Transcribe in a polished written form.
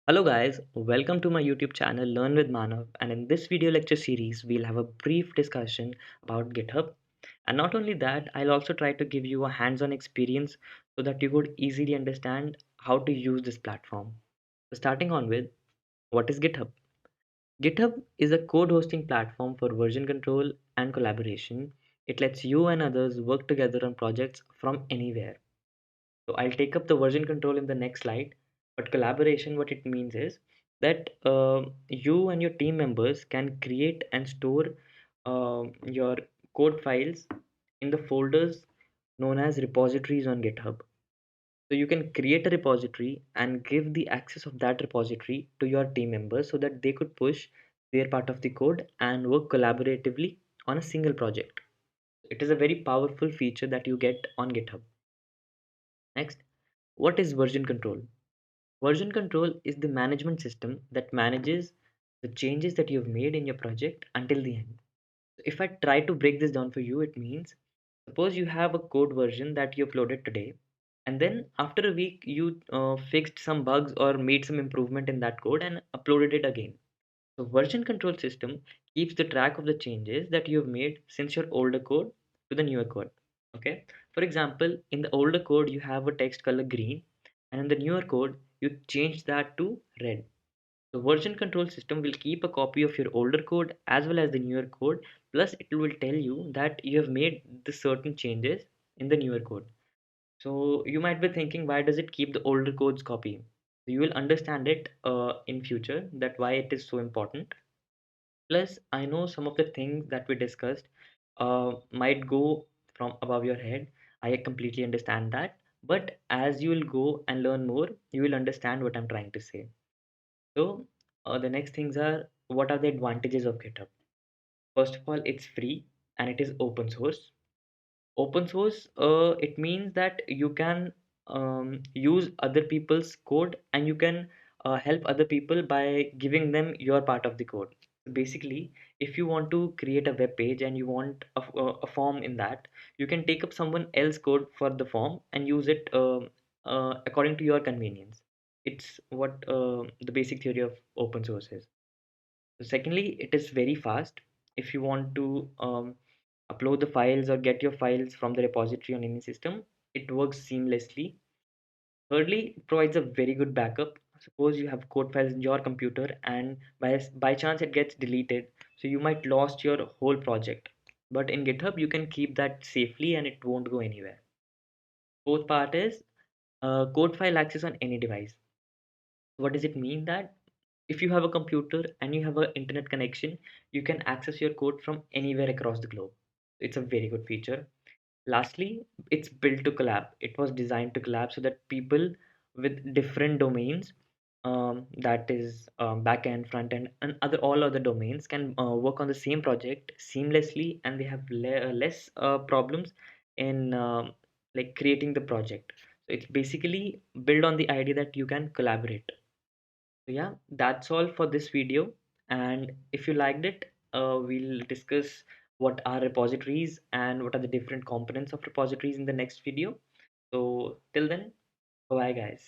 Hello guys, welcome to my YouTube channel Learn with Manav, and in this video lecture series we'll have a brief discussion about GitHub. And not only that, I'll also try to give you a hands-on experience so that you could easily understand how to use this platform. So starting on with, what is GitHub? GitHub is a code hosting platform for version control and collaboration. It lets you and others work together on projects from anywhere. So I'll take up the version control in the next slide. But collaboration, what it means is that you and your team members can create and store your code files in the folders known as repositories on GitHub. So you can create a repository and give the access of that repository to your team members so that they could push their part of the code and work collaboratively on a single project. It is a very powerful feature that you get on GitHub. Next, what is version control? Version control is the management system that manages the changes that you've made in your project until the end. If I try to break this down for you, it means suppose you have a code version that you uploaded today, and then after a week you fixed some bugs or made some improvement in that code and uploaded it again. So version control system keeps the track of the changes that you have made since your older code to the newer code. Okay. For example, in the older code you have a text color green, and in the newer code you change that to red. The version control system will keep a copy of your older code as well as the newer code. Plus, it will tell you that you have made the certain changes in the newer code. So you might be thinking, why does it keep the older codes copy? So you will understand it in future that why it is so important. Plus, I know some of the things that we discussed might go from above your head. I completely understand that. But as you will go and learn more, you will understand what I'm trying to say. So, the next things are, what are the advantages of GitHub? First of all, it's free and it is open source. Open source, it means that you can use other people's code and you can help other people by giving them your part of the code. Basically, if you want to create a web page and you want a form in that, you can take up someone else's code for the form and use it according to your convenience. It's what the basic theory of open source is. Secondly, it is very fast. If you want to upload the files or get your files from the repository on any system, it works seamlessly. Thirdly, it provides a very good backup. Suppose you have code files in your computer and by chance it gets deleted, so you might lost your whole project. But in GitHub, you can keep that safely and it won't go anywhere. Fourth part is code file access on any device. What does it mean? That if you have a computer and you have an internet connection, you can access your code from anywhere across the globe. It's a very good feature. Lastly, it's built to collab. It was designed to collab so that people with different domains, that is back end, front end, and other all other domains can work on the same project seamlessly, and they have less problems in like creating the project. So it's basically built on the idea that you can collaborate. So yeah, that's all for this video. And if you liked it, we'll discuss what are repositories and what are the different components of repositories in the next video. So till then, bye guys.